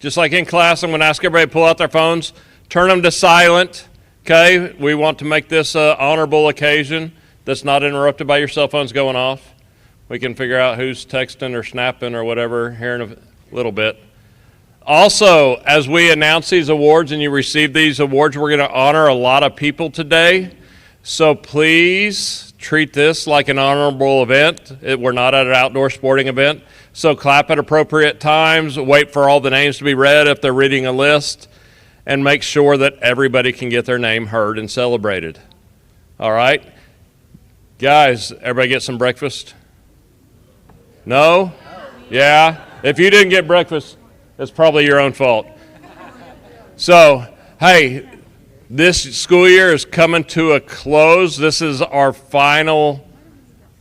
Just like in class, I'm going to ask everybody to pull out their phones, turn them to silent, okay? We want to make this an honorable occasion that's not interrupted by your cell phones going off. We can figure out who's texting or snapping or whatever here in a little bit. Also, as we announce these awards and you receive these awards, we're going to honor a lot of people today. So please treat this like an honorable event. We're not at an outdoor sporting event. So clap at appropriate times, wait for all the names to be read if they're reading a list, and make sure that everybody can get their name heard and celebrated. All right? Guys, everybody get some breakfast? No? Yeah? If you didn't get breakfast, it's probably your own fault. So, hey, this school year is coming to a close. This is our final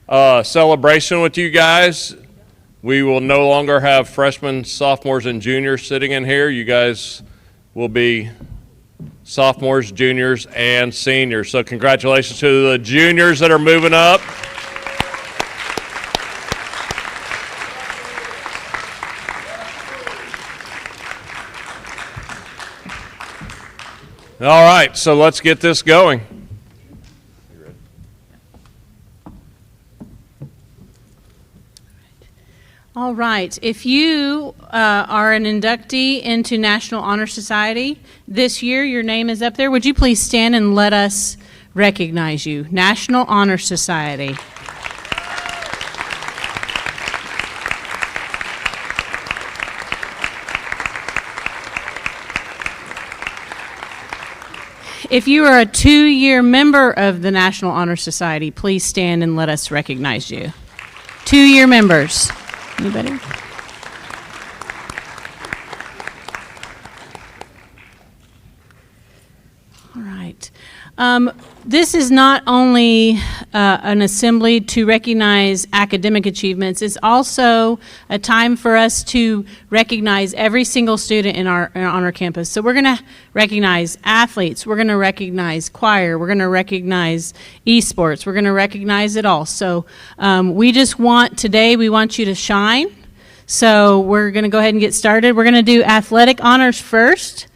celebration with you guys. We will no longer have freshmen, sophomores, and juniors sitting in here. You guys will be sophomores, juniors, and seniors. So congratulations to the juniors that are moving up. All right, so let's get this going. All right, if you are an inductee into National Honor Society this year, your name is up there. Would you please stand and let us recognize you? National Honor Society. If you are a 2-year member of the National Honor Society, please stand and let us recognize you. 2-year members. Anybody? All right. This is not only an assembly to recognize academic achievements, it's also a time for us to recognize every single student in our honor campus. So we're going to recognize athletes, we're going to recognize choir, we're going to recognize esports, we're going to recognize it all. So we want you to shine. So we're going to go ahead and get started. We're going to do athletic honors first.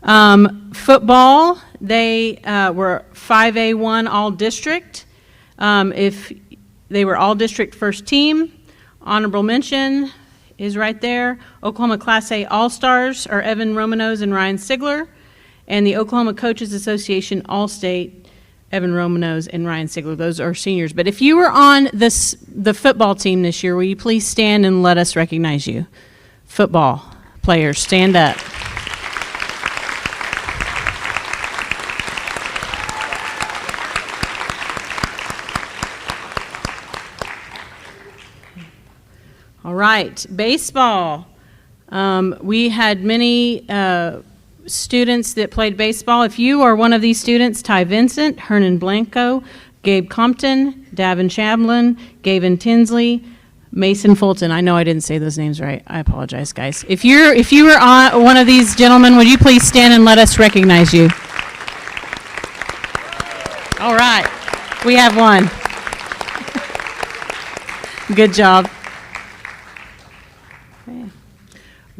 Football, they were 5A1 all-district. If they were all-district first team, honorable mention is right there. Oklahoma Class A All-Stars are Evan Romanos and Ryan Sigler. And the Oklahoma Coaches Association All-State, Evan Romanos and Ryan Sigler. Those are seniors. But if you were on the football team this year, will you please stand and let us recognize you? Football players, stand up. All right, baseball. We had many students that played baseball. If you are one of these students, Ty Vincent, Hernan Blanco, Gabe Compton, Davin Chamblin, Gavin Tinsley, Mason Fulton. I know I didn't say those names right. I apologize, guys. If you were on one of these gentlemen, would you please stand and let us recognize you? All right, we have one. Good job.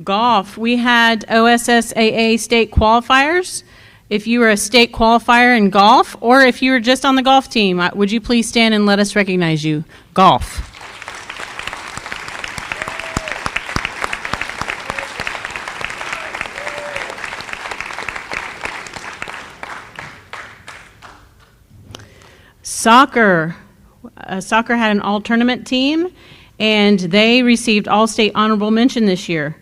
Golf, we had OSSAA state qualifiers. If you were a state qualifier in golf, or if you were just on the golf team, would you please stand and let us recognize you? Golf. Soccer. Soccer had an all-tournament team, and they received all-state honorable mention this year.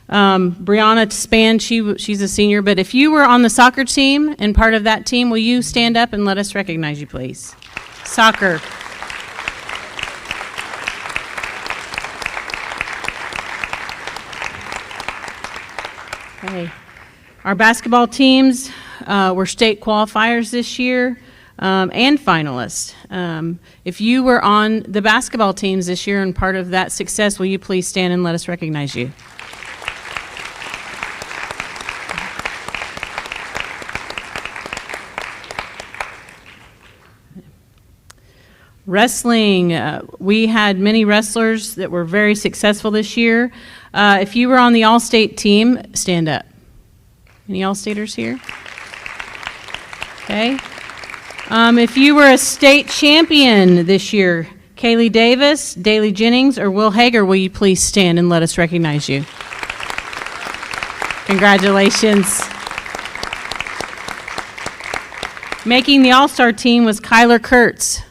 Brianna Span, she's a senior, but if you were on the soccer team and part of that team, will you stand up and let us recognize you, please? Soccer. Okay. Our basketball teams were state qualifiers this year and finalists. If you were on the basketball teams this year and part of that success, will you please stand and let us recognize you? Wrestling, we had many wrestlers that were very successful this year. If you were on the All-State team, stand up. Any All-Staters here? Okay. If you were a state champion this year, Kaylee Davis, Daly Jennings, or Will Hager, will you please stand and let us recognize you? Congratulations. Making the All-Star team was Kyler Kurtz.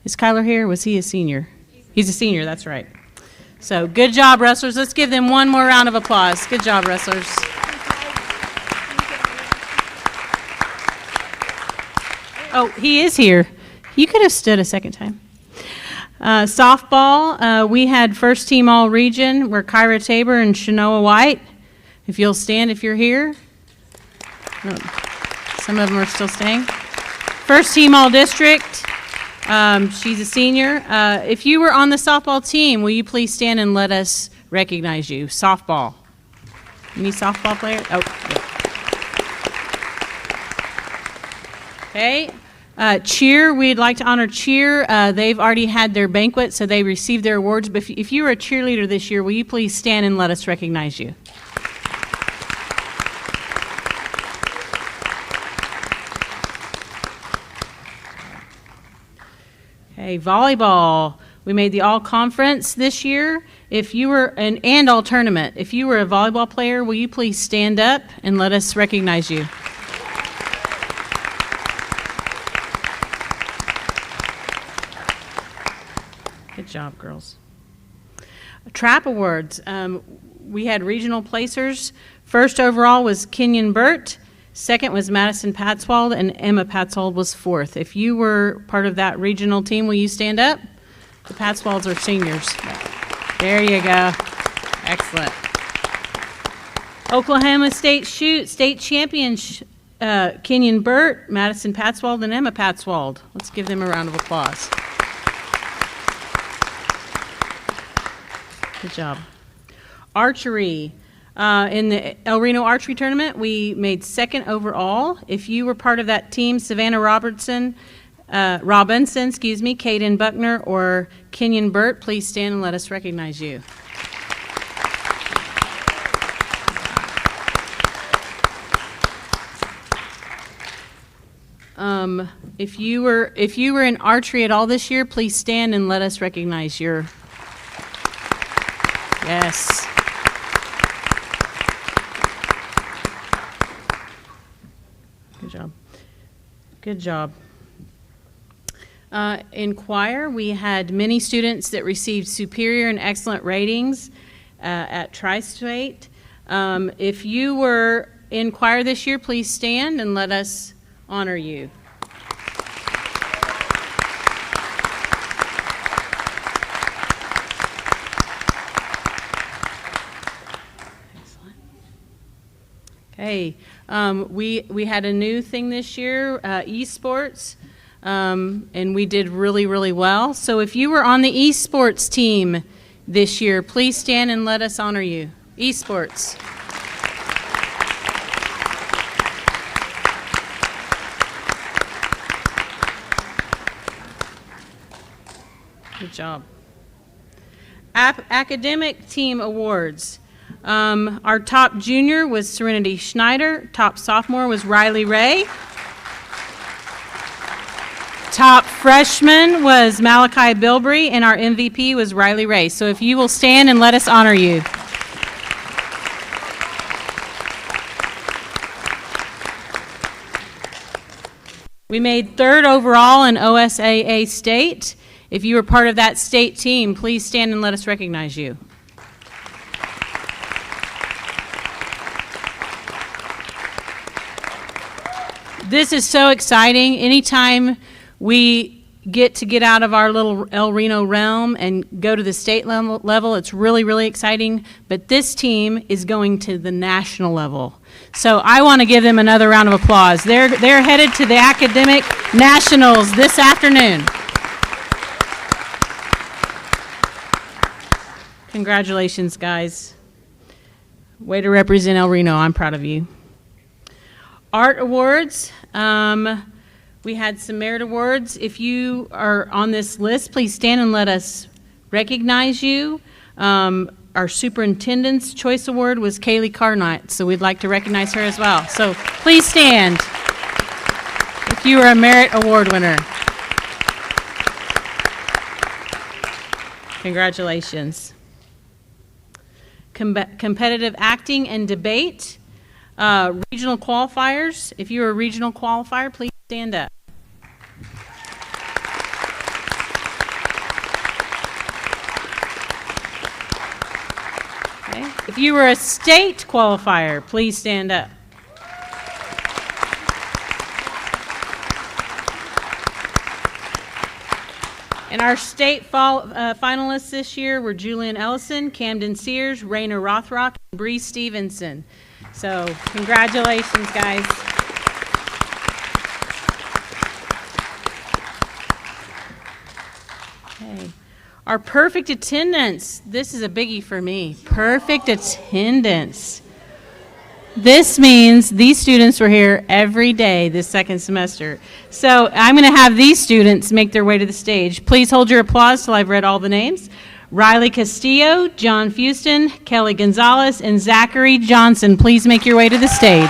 Is Kyler here? Was he a senior? He's a senior, that's right. So good job, wrestlers. Let's give them one more round of applause. Good job, wrestlers. Oh, he is here. You could have stood a second time. Softball, we had first team all region were Kyra Tabor and Shanoa White. If you'll stand if you're here. No, some of them are still staying. First team all district, she's a senior. If you were on the softball team, will you please stand and let us recognize you? Softball. Any softball players? Oh, yeah. Okay. Cheer, we'd like to honor Cheer. They've already had their banquet, so they received their awards. But if you were a cheerleader this year, will you please stand and let us recognize you? Okay, volleyball. We made the all-conference this year. If you were and all tournament. If you were a volleyball player, will you please stand up and let us recognize you? Good job, girls. Trap awards. We had regional placers. First overall was Kenyon Burt. Second was Madison Patswold, and Emma Patswold was fourth. If you were part of that regional team, will you stand up? The Patswolds are seniors. There you go. Excellent. Oklahoma State Shoot, state champions, Kenyon Burt, Madison Patswold, and Emma Patswold. Let's give them a round of applause. Good job. Archery. In the El Reno Archery Tournament, we made second overall. If you were part of that team, Savannah Robinson, Caden Buckner, or Kenyon Burt, please stand and let us recognize you. If you were in archery at all this year, please stand and let us recognize your. Yes. Good job. Good job. In choir, we had many students that received superior and excellent ratings at Tri-State. If you were in choir this year, please stand and let us honor you. Excellent. Okay. We had a new thing this year, esports, and we did really, really well. So if you were on the esports team this year, please stand and let us honor you. Esports. Good job. Academic team awards. Our top junior was Serenity Schneider. Top sophomore was Riley Ray. Top freshman was Malachi Bilbrey, and our MVP was Riley Ray. So if you will stand and let us honor you. We made third overall in OSAA state. If you were part of that state team, please stand and let us recognize you. This is so exciting. Anytime we get out of our little El Reno realm and go to the state level, it's really, really exciting. But this team is going to the national level. So I want to give them another round of applause. They're headed to the Academic Nationals this afternoon. Congratulations, guys. Way to represent El Reno. I'm proud of you. Art awards. We had some merit awards. If you are on this list, please stand and let us recognize you. our Superintendent's Choice Award was Kaylee Carnott, so we'd like to recognize her as well. So please stand if you are a Merit Award winner. Congratulations. Competitive acting and debate. Regional qualifiers. If you're a regional qualifier, please stand up. Okay. If you were a state qualifier, please stand up. And our state finalists this year were Julian Ellison, Camden Sears, Raina Rothrock, and Bree Stevenson. So congratulations, guys. Okay. Our perfect attendance. This is a biggie for me. Perfect attendance. This means these students were here every day this second semester. So I'm going to have these students make their way to the stage. Please hold your applause till I've read all the names. Riley Castillo, John Fuston, Kelly Gonzalez, and Zachary Johnson. Please make your way to the stage.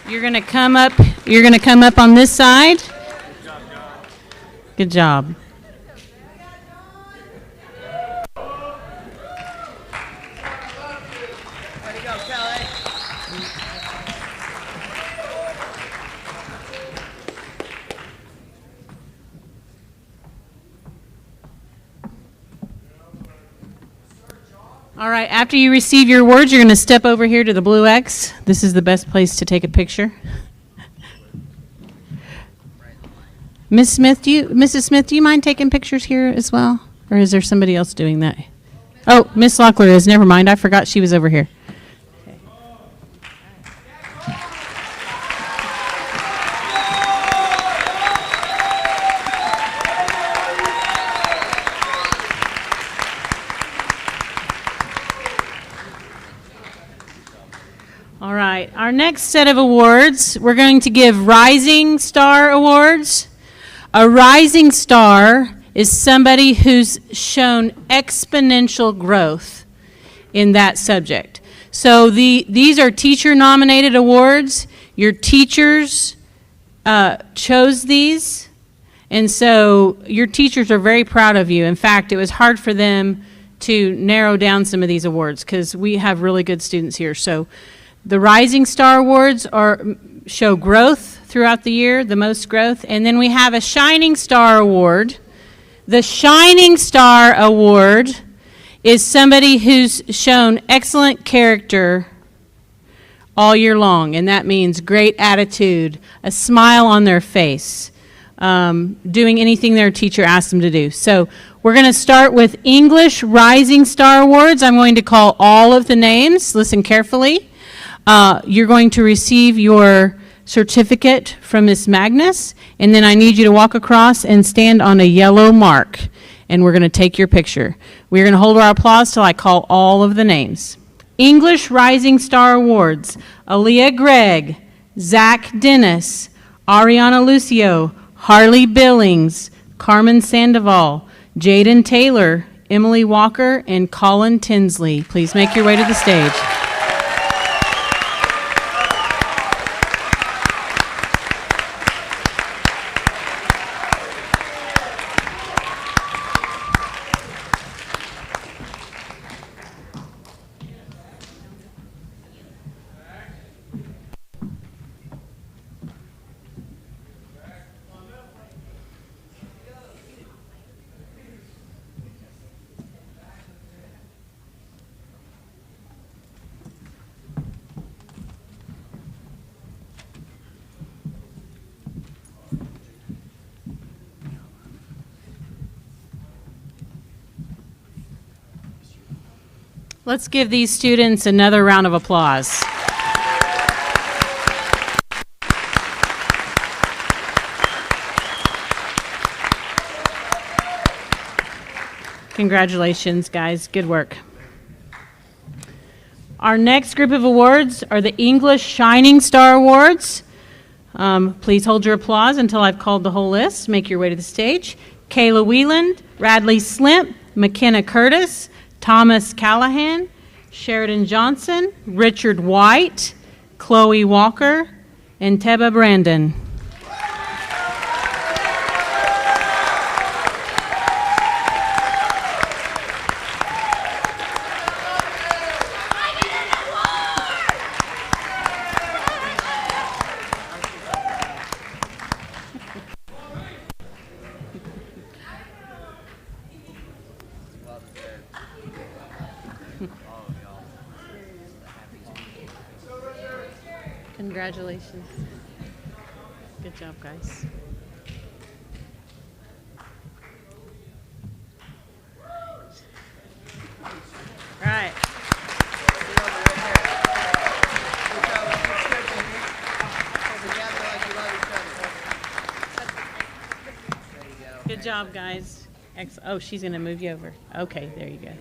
You're going to come up on this side. Good job. All right, after you receive your awards, you're going to step over here to the blue X. This is the best place to take a picture. Mrs. Smith, do you mind taking pictures here as well? Or is there somebody else doing that? Oh, Miss Locklear is. Never mind. I forgot she was over here. All right, our next set of awards, we're going to give Rising Star Awards. A rising star is somebody who's shown exponential growth in that subject. So these are teacher-nominated awards. Your teachers chose these, and so your teachers are very proud of you. In fact, it was hard for them to narrow down some of these awards because we have really good students here. So the Rising Star Awards show growth throughout the year, the most growth. And then we have a Shining Star Award. The Shining Star Award is somebody who's shown excellent character all year long, and that means great attitude, a smile on their face, doing anything their teacher asks them to do. So we're going to start with English Rising Star Awards. I'm going to call all of the names. Listen carefully. You're going to receive your certificate from Miss Magnus, and then I need you to walk across and stand on a yellow mark, and we're going to take your picture. We're going to hold our applause till I call all of the names. English Rising Star Awards: Aaliyah Gregg, Zach Dennis, Ariana Lucio, Harley Billings, Carmen Sandoval, Jaden Taylor, Emily Walker, and Colin Tinsley. Please make your way to the stage. Let's give these students another round of applause. Congratulations, guys. Good work. Our next group of awards are the English Shining Star Awards. Please hold your applause until I've called the whole list. Make your way to the stage. Kayla Wieland, Radley Slimp, McKenna Curtis, Thomas Callahan, Sheridan Johnson, Richard White, Chloe Walker, and Teba Brandon. Congratulations. Good job, guys. All right. Good job, guys. Oh, she's going to move you over. Okay, there you go.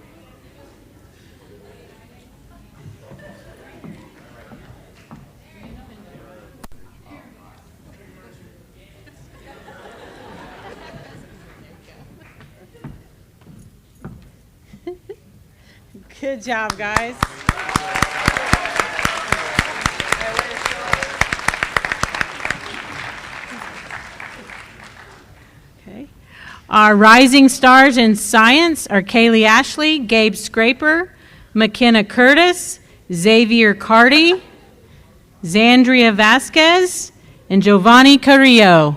Good job, guys. Okay. Our rising stars in science are Kaylee Ashley, Gabe Scraper, McKenna Curtis, Xavier Carty, Zandria Vasquez, and Giovanni Carrillo.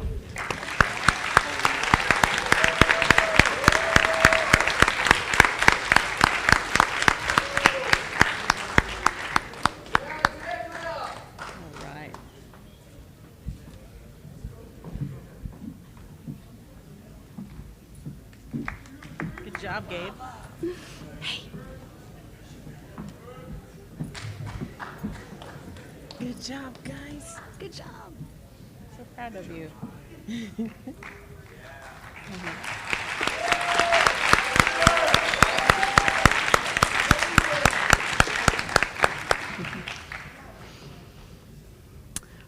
Good job, Gabe. Hey. Good job, guys. Good job. So proud of you.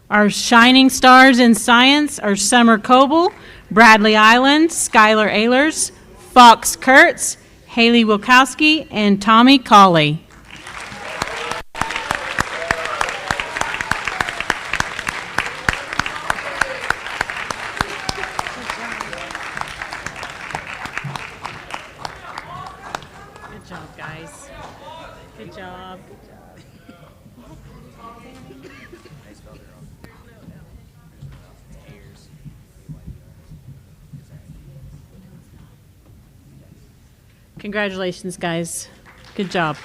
Our shining stars in science are Summer Coble, Bradley Island, Skylar Ehlers, Fox Kurtz, Haley Wilkowski, and Tommy Colley. Good job, guys. Good job. Congratulations, guys. Good job.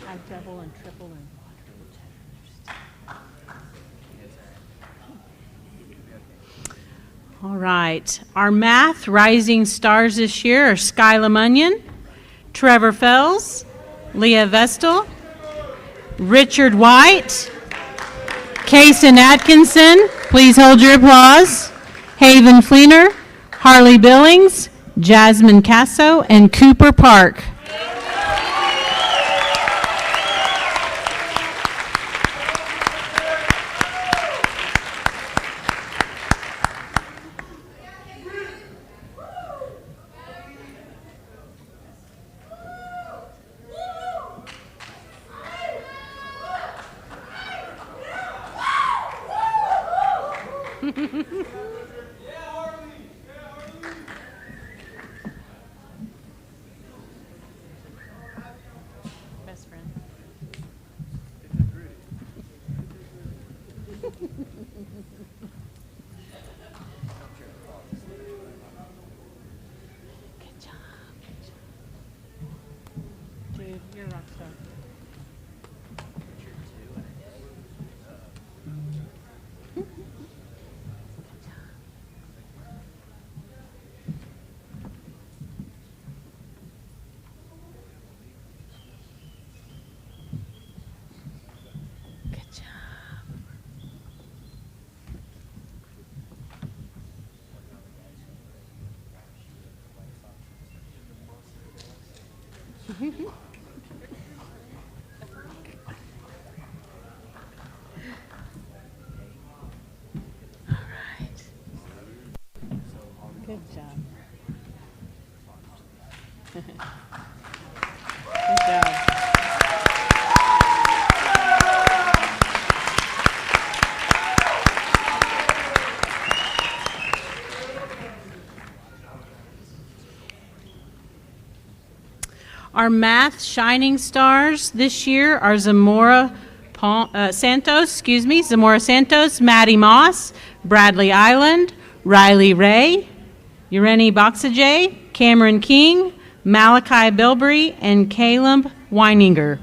I double and triple and all right. Our math rising stars this year are Skyla Munyon, Trevor Fells, Leah Vestal, Richard White, Kason Atkinson, please hold your applause, Haven Fleener, Harley Billings, Jasmine Casso, and Cooper Park. Best friend. Good job. Dude, you're a rock star. All right. Good job. Good job. Our math shining stars this year are Zamora Santos, Maddie Moss, Bradley Island, Riley Ray, Ureni Boxajay, Cameron King, Malachi Bilbrey, and Caleb Weininger.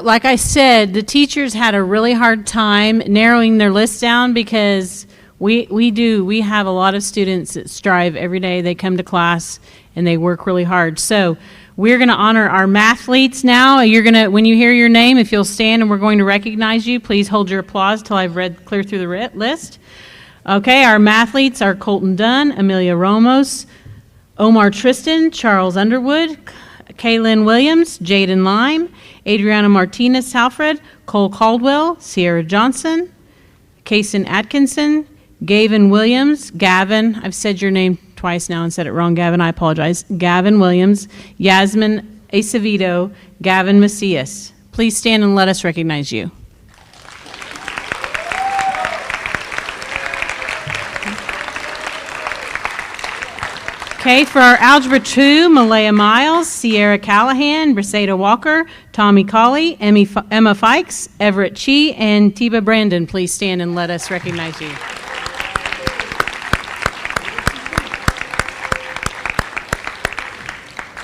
Like I said, the teachers had a really hard time narrowing their list down because we have a lot of students that strive every day. They come to class and they work really hard. So we're going to honor our mathletes now. When you hear your name, if you'll stand and we're going to recognize you, please hold your applause till I've read clear through the list. Okay, our mathletes are Colton Dunn, Amelia Ramos, Omar Tristan, Charles Underwood, Kaylin Williams, Jaden Lime, Adriana Martinez Halfred, Cole Caldwell, Sierra Johnson, Kaysen Atkinson, Gavin Williams, Gavin, I've said your name twice now and said it wrong, Gavin, I apologize, Gavin Williams, Yasmin Acevedo, Gavin Macias. Please stand and let us recognize you. Okay, for our Algebra 2, Malaya Miles, Sierra Callahan, Briseda Walker, Tommy Colley, Emma Fikes, Everett Chi, and Tiba Brandon. Please stand and let us recognize you.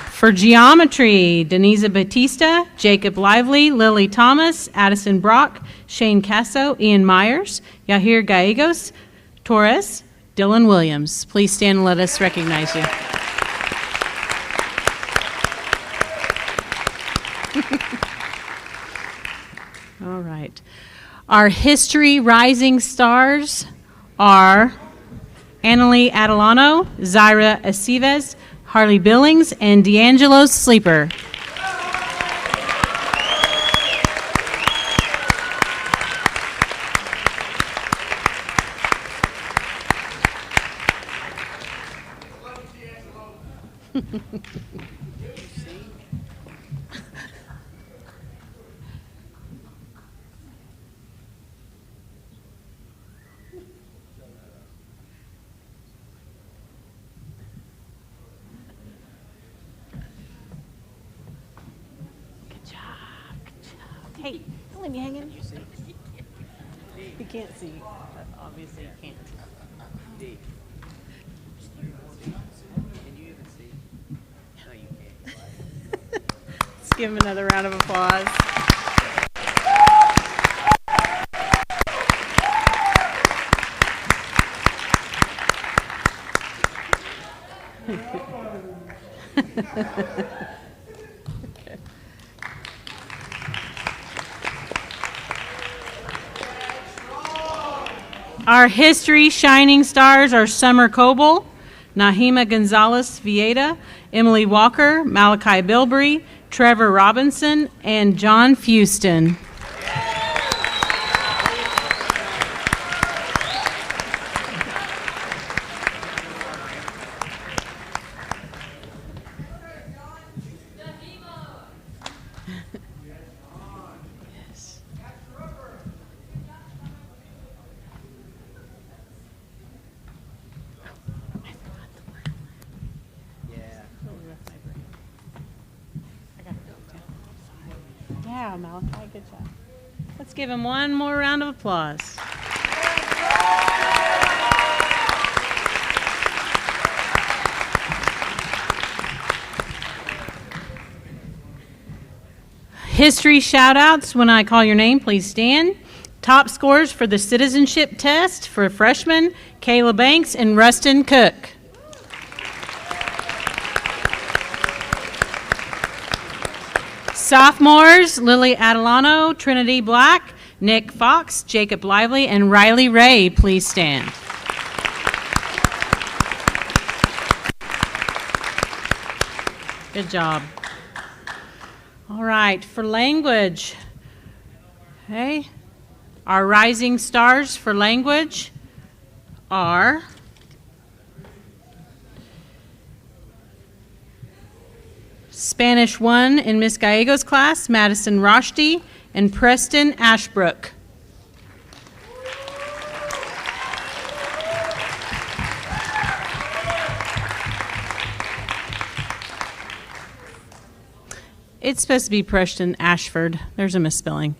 For Geometry, Denisa Batista, Jacob Lively, Lily Thomas, Addison Brock, Shane Casso, Ian Myers, Yahir Gallegos, Torres, Dylan Williams. Please stand and let us recognize you. All right. Our History Rising Stars are Annalie Adelano, Zaira Aceves, Harley Billings, and D'Angelo Sleeper. Hey, don't leave me hanging. You can't see. Obviously, you can't. Can you even see? No, you can't. Let's give him another round of applause. Our History Shining Stars are Summer Coble, Nahima Gonzalez Vieta, Emily Walker, Malachi Bilbrey, Trevor Robinson, and John Fuston. job, Malachi. Good job. Let's give him one more round of applause. History shout-outs. When I call your name, please stand. Top scores for the citizenship test for freshmen, Kayla Banks and Rustin Cook. Sophomores, Lily Adelano, Trinity Black, Nick Fox, Jacob Lively, and Riley Ray, please stand. Good job. All right, for language, okay, our rising stars for language are Spanish 1 in Miss Gallego's class, Madison Roshdi and Preston Ashbrook. It's supposed to be Preston Ashford. There's a misspelling.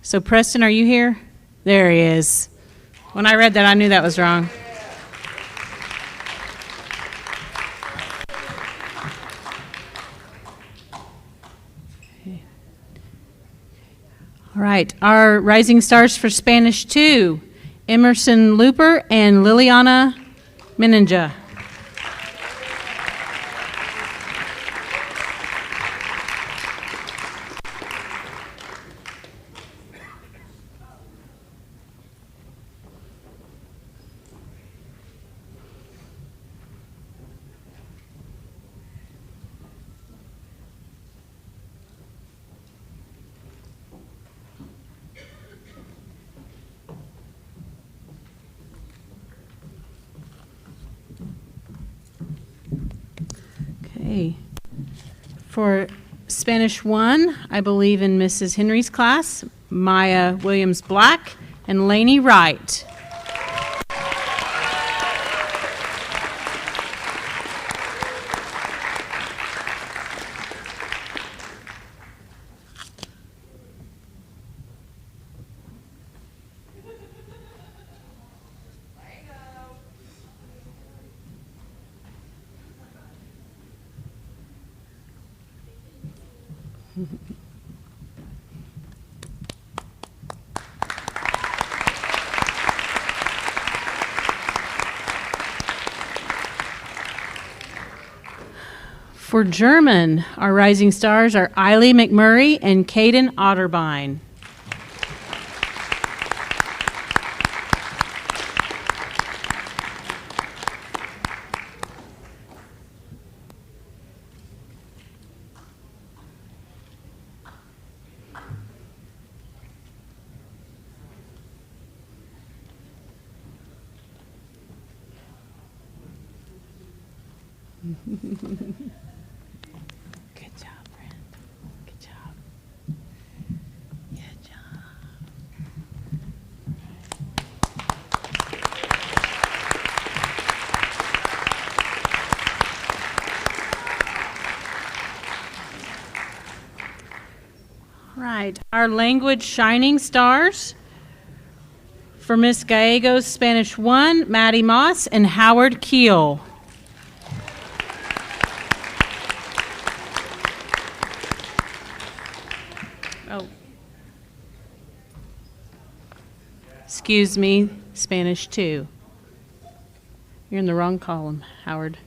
So Preston, are you here? There he is. When I read that, I knew that was wrong. All right, our rising stars for Spanish 2, Emerson Looper and Liliana Meninja. Okay. For Spanish 1, I believe in Mrs. Henry's class, Maya Williams Black and Lainey Wright. For German, our rising stars are Eiley McMurray and Caden Otterbein. Good job, Brent. Good job. Good job. All right, our language shining stars for Miss Gallego's Spanish 1, Maddie Moss and Howard Keel. Oh. Excuse me, Spanish 2. You're in the wrong column, Howard.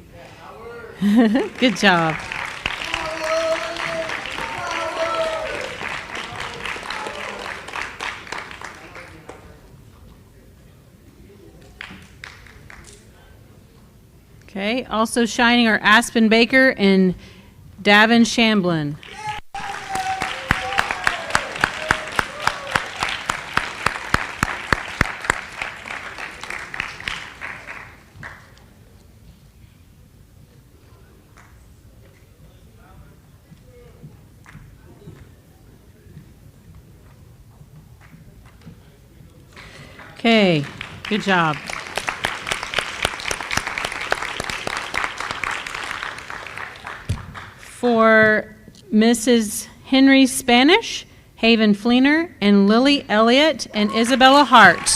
Good job. Okay, also shining are Aspen Baker and Davin Shamblin. Okay, good job. For Mrs. Henry Spanish, Haven Fleener, and Lily Elliott and Isabella Hart.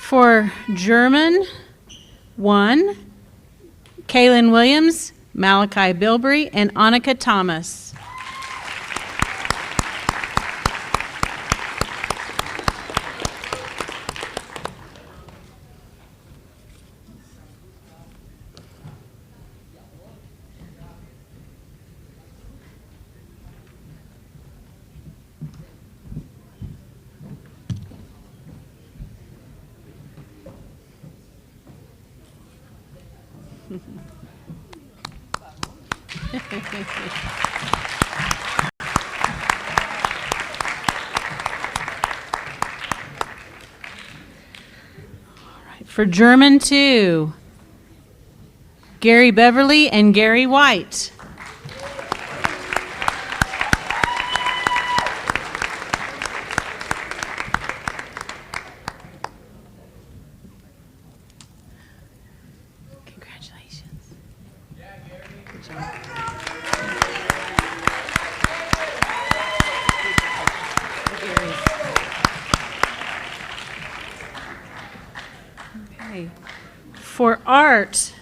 For German, 1, Kaylin Williams, Malachi Bilbrey, and Annika Thomas. For German 2, Gary Beverly and Gary White. Congratulations. Good job. Okay. For art,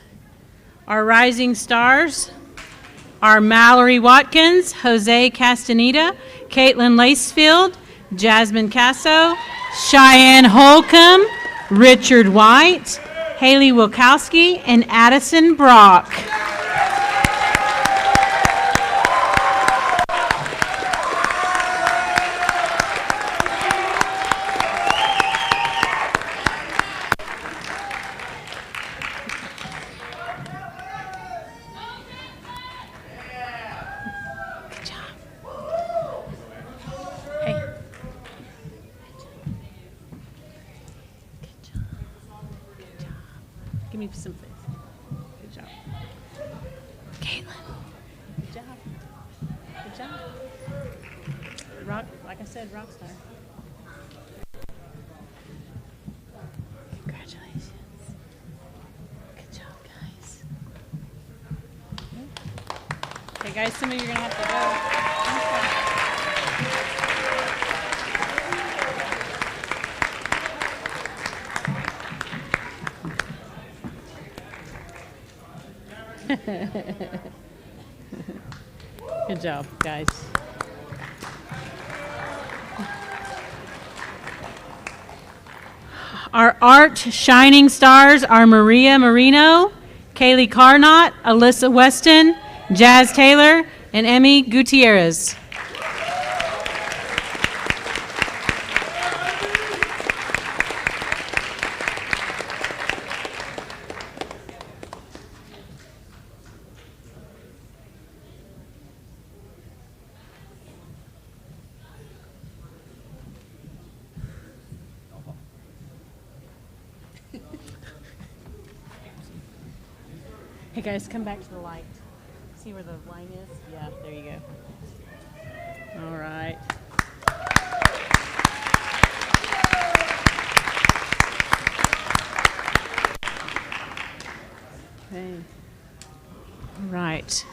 our rising stars are Mallory Watkins, Jose Castaneda, Caitlin Lacefield, Jasmine Casso, Cheyenne Holcomb, Richard White, Haley Wilkowski, and Addison Brock. Good job. Hey. Good job. Good job. Give me some face. Good job. Caitlin. Good job. Good job. Rock, like I said, rock star. Congratulations. Good job, guys. Okay, guys, some of you are going to have to go. Good job, guys. Our art shining stars are Maria Marino, Kaylee Carnott, Alyssa Weston, Jazz Taylor, and Emmy Gutierrez. Hey guys, come back to the light. See where the line is? Yeah, there you go. All right. Okay. All right.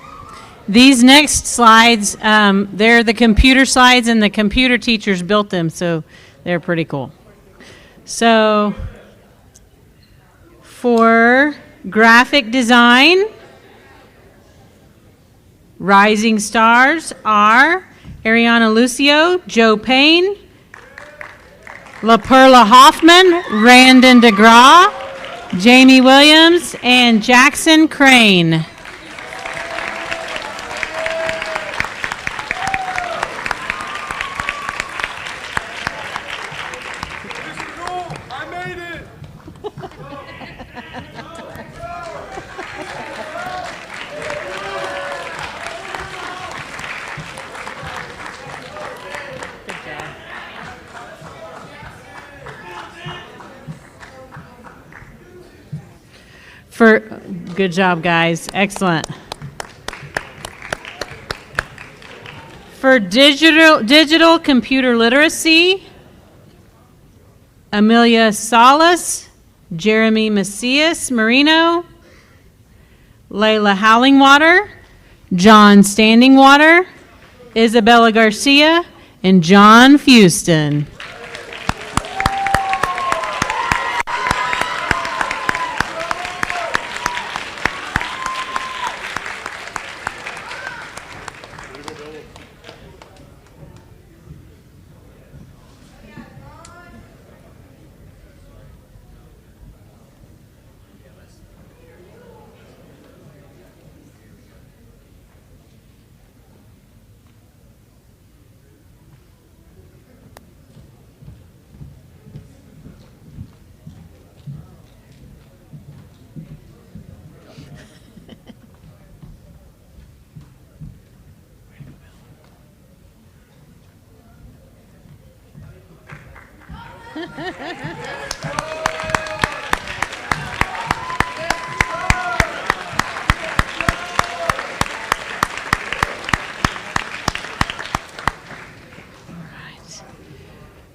These next slides, they're the computer slides, and the computer teachers built them, so they're pretty cool. So, for graphic design, rising stars are Ariana Lucio, Joe Payne, La Perla Hoffman, Randon DeGraw, Jamie Williams, and Jackson Crane. For, good job, guys. Excellent. For digital computer literacy, Amelia Salas, Jeremy Macias Marino, Layla Howlingwater, John Standingwater, Isabella Garcia, and John Fuston.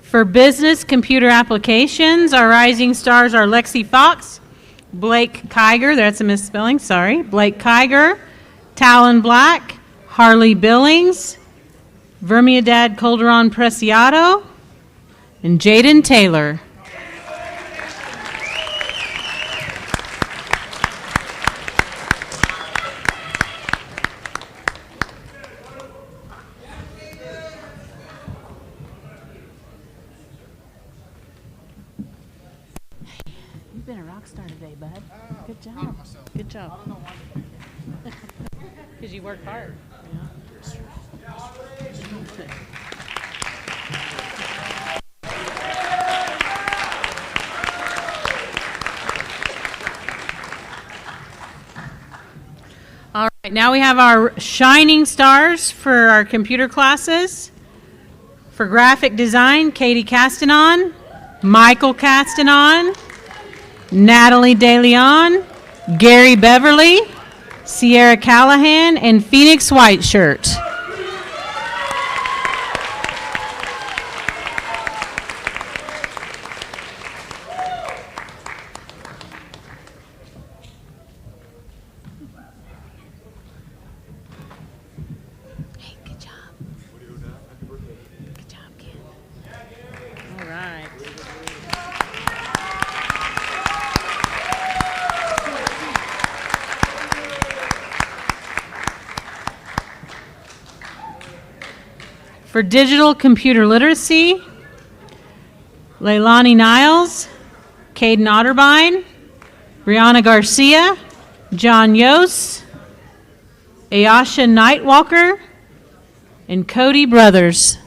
For business computer applications, our rising stars are Lexi Fox, Blake Kiger, that's a misspelling, sorry, Blake Kiger, Talon Black, Harley Billings, Vermiadad Calderon Preciado, and Jaden Taylor. You've been a rock star today, bud. Good job. Good job. Because you worked hard. All right, now we have our shining stars for our computer classes. For graphic design, Katie Castanon, Michael Castanon, Natalie DeLeon, Gary Beverly, Sierra Callahan, and Phoenix Whiteshirt. Hey, good job. Good job, kid. All right. For digital computer literacy, Leilani Niles, Caden Otterbein, Brianna Garcia, John Yost, Ayasha Nightwalker, and Cody Brothers.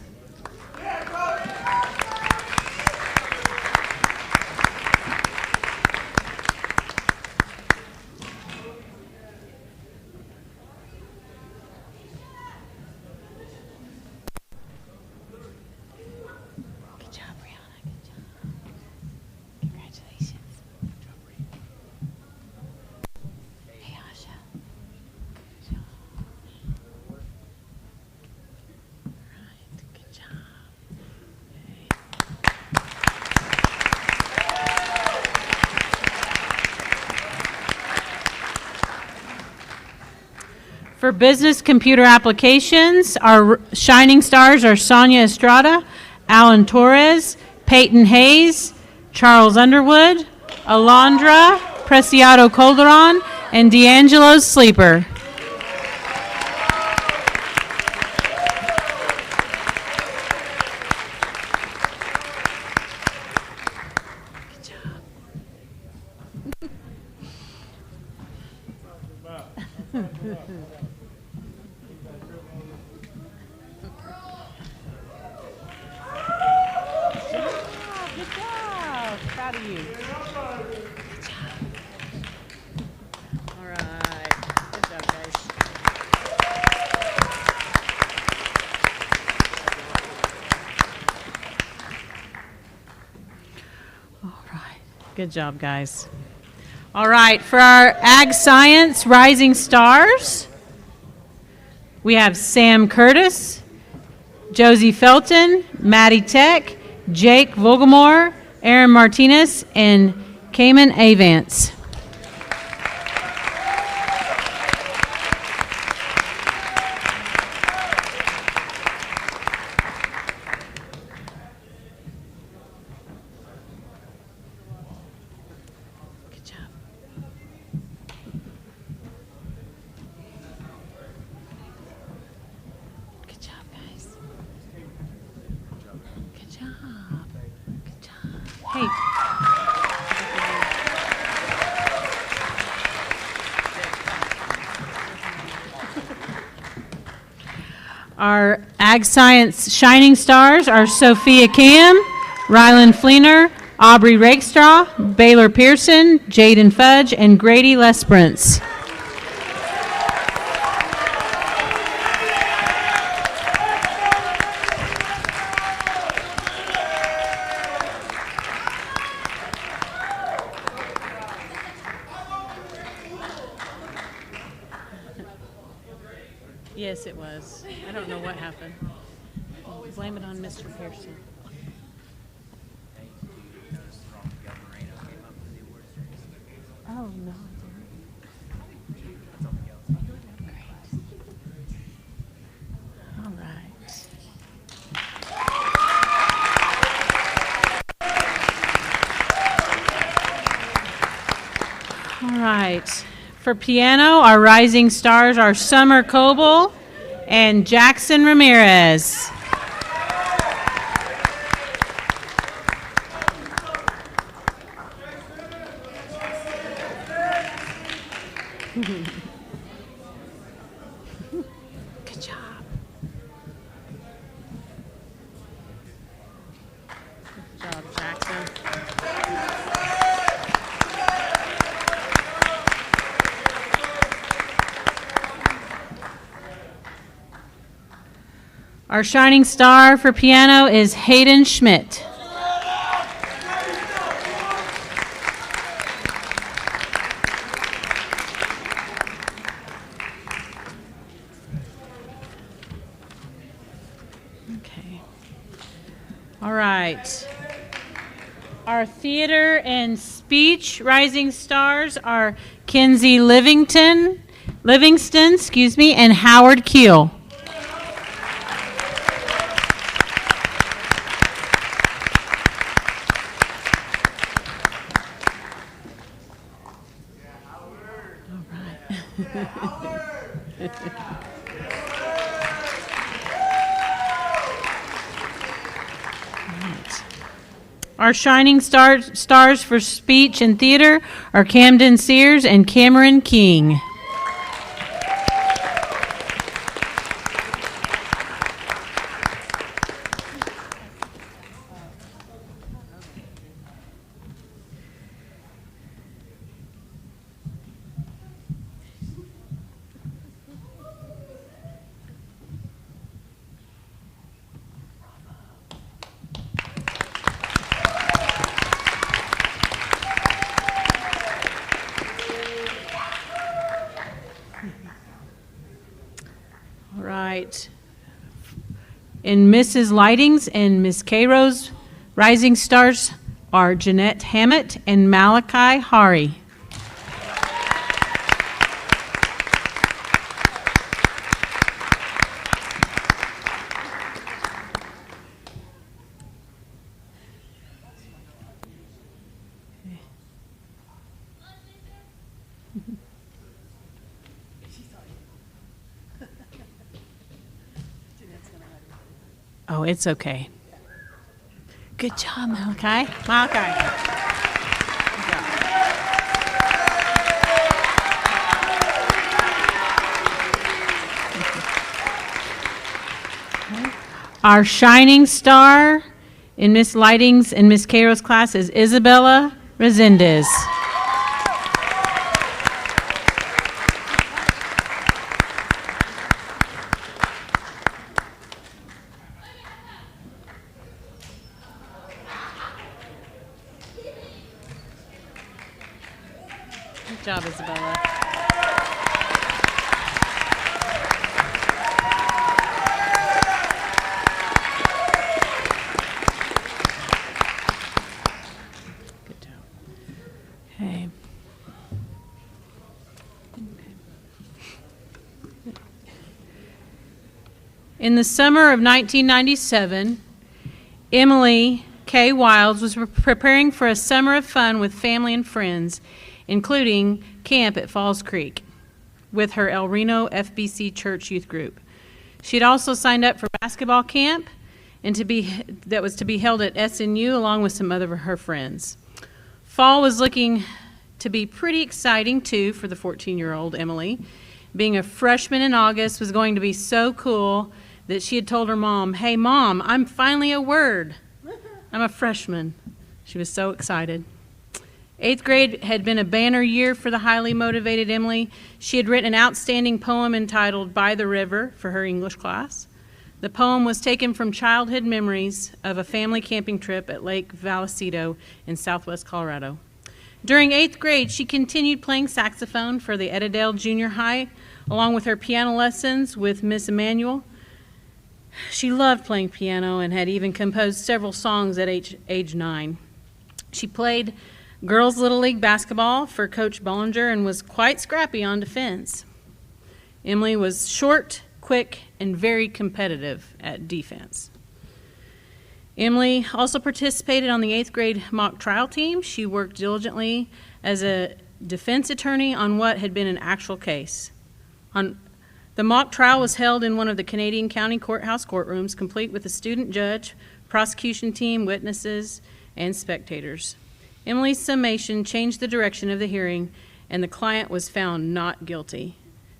Good job, Brianna. Good job. Congratulations. Hey, Asha. Good job. All right. Good job. For business computer applications, our shining stars are Sonia Estrada, Alan Torres, Peyton Hayes, Charles Underwood, Alondra Preciado Calderon, and D'Angelo Sleeper. Good job. Good job. Proud of you. Good job. All right. Good job, guys. All right. Good job, guys. All right, for our Ag Science Rising Stars, we have Sam Curtis, Josie Felton, Maddie Tech, Jake Vogelmore, Aaron Martinez, and Cayman Avance. Good job. Good job, guys. Good job. Good job. Hey. Our Ag Science Shining Stars are Sophia Cam, Rylan Fleener, Aubrey Rakestraw, Baylor Pearson, Jaden Fudge, and Grady Lesbrance. Yes, it was. I don't know what happened. Blame it on Mr. Pearson. Oh, no. All right. All right. For piano, our rising stars are Summer Coble and Jackson Ramirez. Good job. Good job, Jackson. Our shining star for piano is Hayden Schmidt. Okay. All right. Our theater and speech rising stars are Kinsey Livingston, and Howard Keel. Our shining stars for speech and theater are Camden Sears and Cameron King. All right. In Mrs. Lightings and Miss Cairo's rising stars are Jeanette Hammett and Malachi Hari. Oh, it's okay. Good job, Malachi. Our shining star in Miss Lighting's and Miss Cairo's class is Isabella Resendez. Good job, Isabella. Good job. Okay. In the summer of 1997, Emily K. Wilds was preparing for a summer of fun with family and friends, including camp at Falls Creek with her El Reno FBC Church Youth Group. She had also signed up for basketball camp that was to be held at SNU along with some other of her friends. Fall was looking to be pretty exciting too for the 14-year-old Emily. Being a freshman in August was going to be so cool that she had told her mom, "Hey Mom, I'm finally a word. I'm a freshman." She was so excited. 8th grade had been a banner year for the highly motivated Emily. She had written an outstanding poem entitled "By the River" for her English class. The poem was taken from childhood memories of a family camping trip at Lake Vallecito in southwest Colorado. During 8th grade, she continued playing saxophone for the Eddadale Junior High, along with her piano lessons with Miss Emanuel. She loved playing piano and had even composed several songs at age 9. She played girls' Little League basketball for Coach Bollinger and was quite scrappy on defense. Emily was short, quick, and very competitive at defense. Emily also participated on the 8th grade mock trial team. She worked diligently as a defense attorney on what had been an actual case. The mock trial was held in one of the Canadian County Courthouse courtrooms, complete with a student judge, prosecution team, witnesses, and spectators. Emily's summation changed the direction of the hearing, and the client was found not guilty.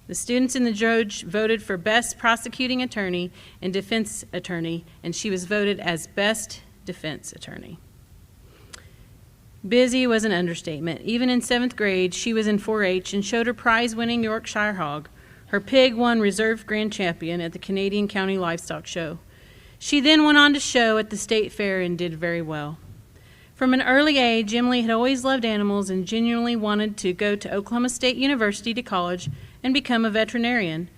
The students and the judge voted for best prosecuting attorney and defense attorney, and she was voted as best defense attorney. Busy was an understatement. Even in 7th grade, she was in 4-H and showed her prize-winning Yorkshire hog. Her pig won reserve grand champion at the Canadian County Livestock Show. She then went on to show at the state fair and did very well. From an early age, Emily had always loved animals and genuinely wanted to go to Oklahoma State University to college and become a veterinarian.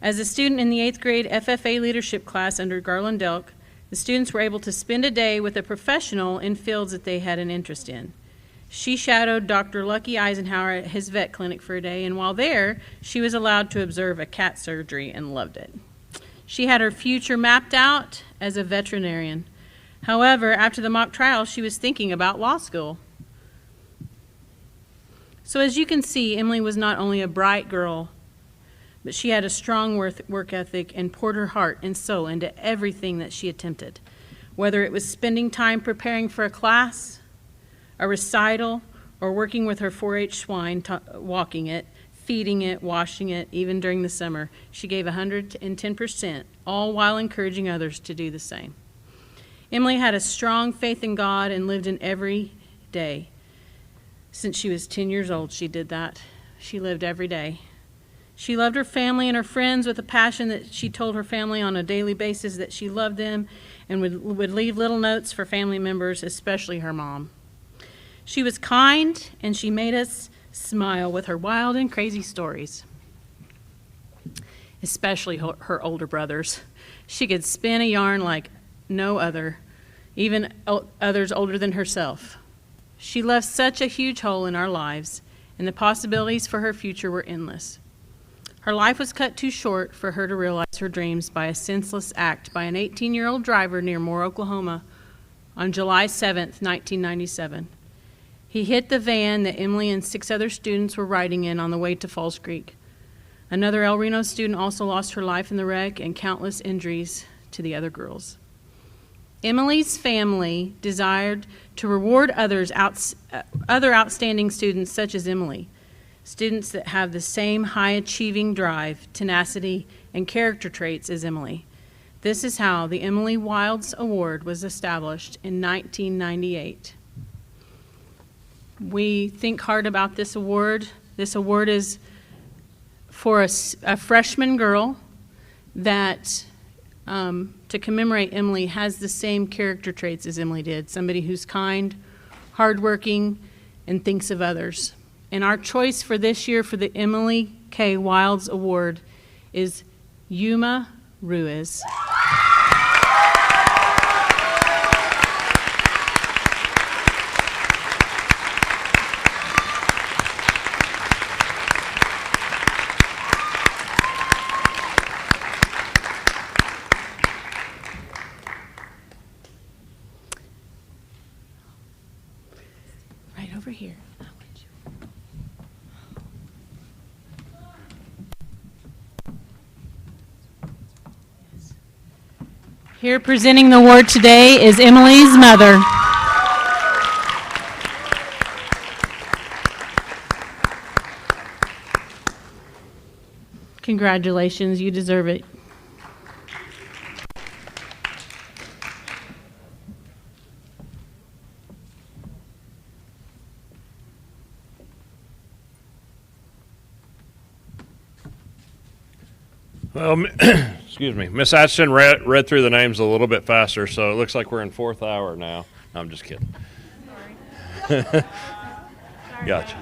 As a student in the 8th grade FFA leadership class under Garland Delk, the students were able to spend a day with a professional in fields that they had an interest in. She shadowed Dr. Lucky Eisenhower at his vet clinic for a day, and while there, she was allowed to observe a cat surgery and loved it. She had her future mapped out as a veterinarian. However, after the mock trial, she was thinking about law school. So as you can see, Emily was not only a bright girl, but she had a strong work ethic and poured her heart and soul into everything that she attempted, whether it was spending time preparing for a class, a recital, or working with her 4-H swine, walking it, feeding it, washing it, even during the summer. She gave 110%, all while encouraging others to do the same. Emily had a strong faith in God and lived in every day. Since she was 10 years old, she did that. She lived every day. She loved her family and her friends with a passion that she told her family on a daily basis that she loved them and would leave little notes for family members, especially her mom. She was kind, and she made us smile with her wild and crazy stories, especially her older brothers. She could spin a yarn like no other, even others older than herself. She left such a huge hole in our lives, and the possibilities for her future were endless. Her life was cut too short for her to realize her dreams by a senseless act by an 18-year-old driver near Moore, Oklahoma on July 7th, 1997. He hit the van that Emily and 6 other students were riding in on the way to Falls Creek. Another El Reno student also lost her life in the wreck and countless injuries to the other girls. Emily's family desired to reward other outstanding students such as Emily, students that have the same high-achieving drive, tenacity, and character traits as Emily. This is how the Emily Wilds Award was established in 1998. We think hard about this award. This award is for a freshman girl that, to commemorate Emily, has the same character traits as Emily did. Somebody who's kind, hardworking, and thinks of others. And our choice for this year for the Emily K. Wilds Award is Yuma Ruiz. Right over here. Here presenting the award today is Emily's mother. Congratulations, you deserve it. Well, excuse me, Miss Atchison read through the names a little bit faster, so it looks like we're in fourth hour now. No, I'm just kidding. Gotcha.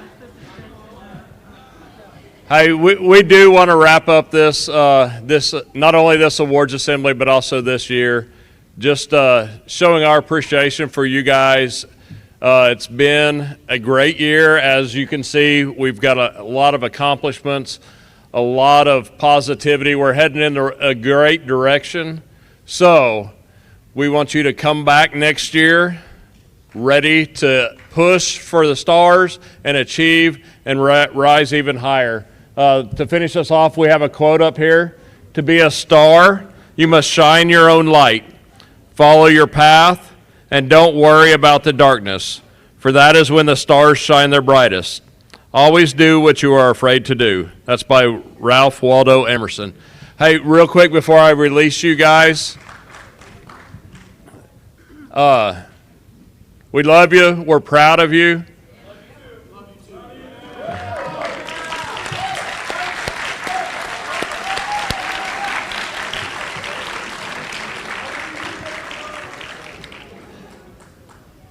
Hey, we do want to wrap up this not only this awards assembly but also this year, just showing our appreciation for you guys. It's been a great year, as you can see. We've got a lot of accomplishments, a lot of positivity. We're heading in a great direction. So we want you to come back next year ready to push for the stars and achieve and rise even higher. To finish us off, we have a quote up here. To be a star, you must shine your own light. Follow your path and don't worry about the darkness, for that is when the stars shine their brightest. Always do what you are afraid to do. That's by Ralph Waldo Emerson. Hey, real quick before I release you guys, we love you. We're proud of you.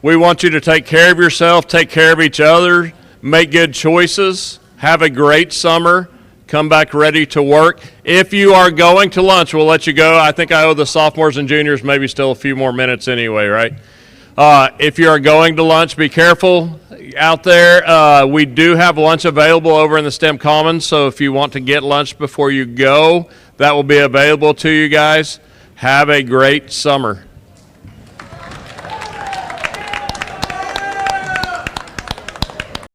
We want you to take care of yourself, take care of each other, make good choices, have a great summer, come back ready to work. If you are going to lunch, we'll let you go. I think I owe the sophomores and juniors maybe still a few more minutes anyway, right? If you are going to lunch, be careful out there. We do have lunch available over in the STEM Commons, so if you want to get lunch before you go, that will be available to you guys. Have a great summer.